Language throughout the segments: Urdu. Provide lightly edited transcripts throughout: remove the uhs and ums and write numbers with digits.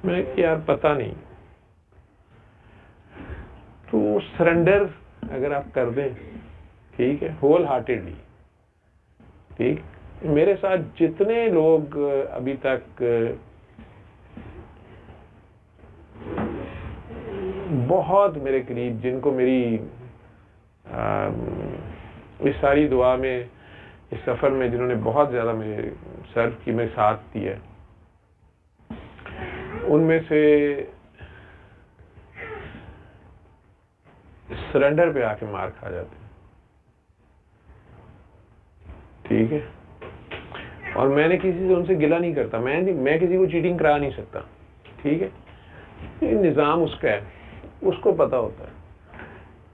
میں کہ یار پتہ نہیں. تو سرنڈر اگر آپ کر دیں ٹھیک ہے ہول ہارٹیڈلی ٹھیک. میرے ساتھ جتنے لوگ ابھی تک بہت میرے قریب جن کو میری اس ساری دعا میں اس سفر میں جنہوں نے بہت زیادہ مجھے سرو کی میں ساتھ دیا ان میں سے سرنڈر پہ آ کے مار کھا جاتے ہیں ٹھیک ہے. اور میں نے کسی سے ان سے گلہ نہیں کرتا. میں کسی کو چیٹنگ کرا نہیں سکتا ٹھیک ہے. یہ نظام اس کا ہے اس کو پتا ہوتا ہے.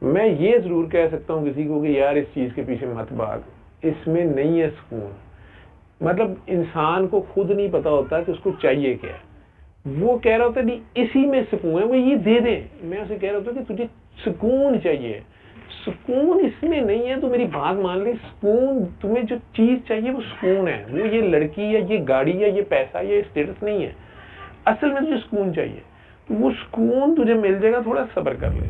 میں یہ ضرور کہہ سکتا ہوں کسی کو کہ یار اس چیز کے پیچھے مت بھاگ, اس میں نہیں ہے سکون. مطلب انسان کو خود نہیں پتا ہوتا کہ اس کو چاہیے کیا ہے. وہ کہہ رہا ہوتا ہے نہیں اسی میں سکون ہے, وہ یہ دے دیں. میں اسے کہہ رہا ہوتا کہ تجھے سکون چاہیے, سکون اس میں نہیں ہے. تو میری بات مان لے, سکون تمہیں جو چیز چاہیے وہ سکون ہے. وہ یہ لڑکی یا یہ گاڑی یا یہ پیسہ یا اسٹیٹس نہیں ہے. اصل میں تجھے سکون چاہیے. وہ سکون تجھے مل جائے گا. تھوڑا صبر کر لے.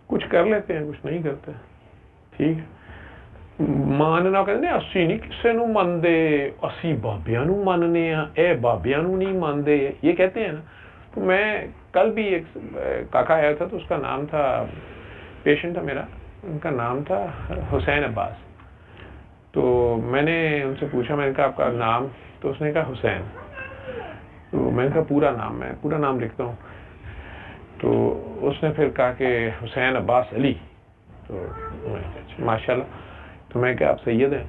کچھ کر لیتے ہیں کچھ نہیں کرتے ٹھیک ہے. ماننا کہتے ہیں اسی نہیں کسے نو مانتے, اسی بابیاں نو ماننے ہیں, اے بابیاں نو نہیں مانتے, یہ کہتے ہیں نا. تو میں کل بھی ایک کاکا آیا تھا تو اس کا نام تھا, پیشنٹ تھا میرا, ان کا نام تھا حسین عباس. تو میں نے ان سے پوچھا, میں نے کہا آپ کا نام؟ تو اس نے کہا حسین. تو میں نے کہا پورا نام, میں پورا نام لکھتا ہوں. تو اس نے پھر کہا کہ حسین عباس علی. تو ماشاء اللہ. تو میں کہا آپ سید ہیں؟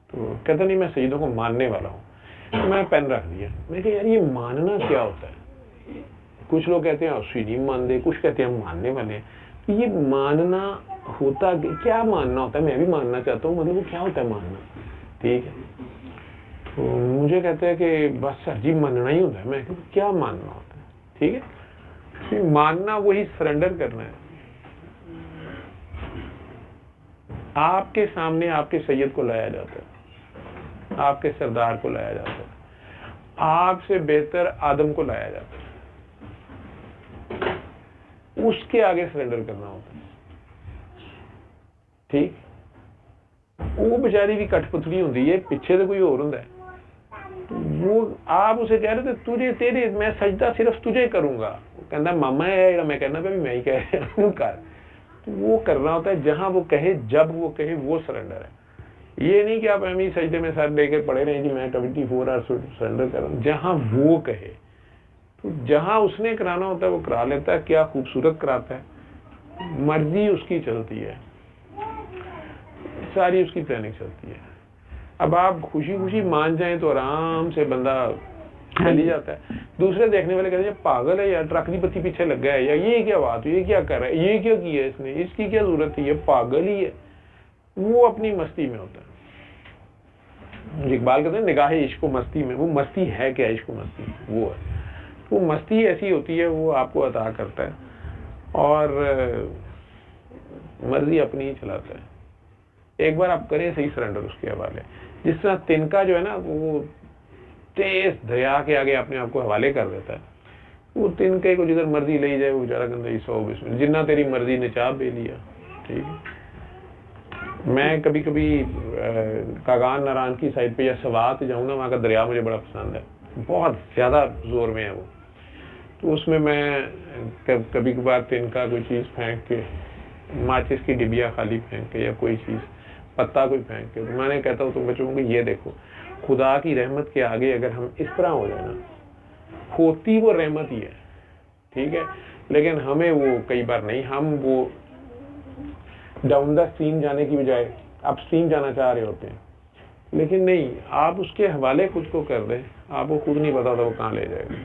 تو کہتا نہیں میں سیدوں کو ماننے والا ہوں. تو میں پین رکھ دیا. میں کہا یار یہ ماننا کیا ہوتا ہے؟ کچھ لوگ کہتے ہیں اسی نہیں مانتے, کچھ کہتے ہیں ہم ماننے والے ہیں. یہ ماننا ہوتا کیا ماننا ہوتا ہے؟ میں بھی ماننا چاہتا ہوں, مطلب وہ کیا ہوتا ہے ماننا ٹھیک ہے. تو مجھے کہتے ہیں کہ بس سر جی ماننا ہی ہوتا ہے. میں کہتا کیا ماننا ہوتا ہے ٹھیک ہے. ماننا وہی سرنڈر کرنا ہے. آپ کے سامنے آپ کے سید کو لایا جاتا ہے, آپ کے سردار کو لایا جاتا ہے, آپ سے بہتر آدم کو لایا جاتا ہے. اس کے آگے سرنڈر کرنا ہوتا ہے ٹھیک. وہ بیچاری بھی کٹ پتلی ہوتی ہے, پیچھے تو کوئی اور ہوتا ہے. وہ آپ اسے کہہ رہے تھے تجھے تیرے میں سجدہ صرف تجھے کروں گا. وہ کہنا ماما ہے, میں کہنا پہ میں ہی کہہ رہا ہوں کر. وہ کرنا ہوتا ہے جہاں وہ کہے, جب وہ کہے, وہ سرنڈر ہے. یہ نہیں کہ آپ امی سجدے میں سر لے کے پڑے رہے جی میں 24 آور سرنڈر کر رہا ہوں. جہاں وہ کہے, تو جہاں اس نے کرانا ہوتا ہے وہ کرا لیتا ہے. کیا خوبصورت کراتا ہے, مرضی اس کی چلتی ہے, ساری اس کی پلاننگ چلتی ہے. اب آپ خوشی خوشی مان جائیں تو آرام سے بندہ چل ہی جاتا ہے. دوسرے دیکھنے والے کہتے ہیں پاگل ہے یار, ٹرک کی بتی پیچھے لگ گیا ہے, یا یہ کیا بات, یہ کیا کر رہا ہے, یہ کیا کیا اس نے, اس کی کیا ضرورت تھی, یہ پاگل ہی ہے. وہ اپنی مستی میں ہوتا ہے. اقبال کہتے ہیں نگاہ عشق و مستی میں. وہ مستی ہے کیا, عشق و مستی وہ ہے. وہ مستی ایسی ہوتی ہے, وہ آپ کو عطا کرتا ہے اور مرضی اپنی ہی چلاتا ہے. ایک بار آپ کریں صحیح سرنڈر اس کے حوالے. جس طرح تنکا جو ہے نا وہ تیز دریا کے آگے اپنے آپ کو حوالے کر دیتا ہے. وہ تنکے کو جدھر مرضی لے جائے, وہ بیچارہ گندہ 100 بسم جنہ تیری مرضی نے چاہ بے لیا ٹھیک ہے. میں کبھی کبھی کاغان ناران کی سائڈ پہ یا سوات جاؤں نا, وہاں کا دریا مجھے بڑا پسند ہے, بہت زیادہ زور میں ہے وہ. تو اس میں کبھی کبھار تنکا کوئی چیز پھینک کے, ماچس کی ڈبیا خالی پھینک کے, یا کوئی چیز پتا کوئی پھینک کے, میں نے کہتا ہوں تم بچوں کو یہ دیکھو خدا کی رحمت کے آگے اگر ہم اس طرح ہو جائے نا, ہوتی وہ رحمت ہی ہے ٹھیک ہے, لیکن ہمیں وہ کئی بار نہیں, ہم وہ ڈاؤن دا اسٹریم جانے کی بجائے اپ اسٹریم جانا چاہ رہے ہوتے ہیں. لیکن نہیں, آپ اس کے حوالے خود کو کر دیں, آپ کو خود نہیں پتا تھا وہ کہاں لے جائے گا.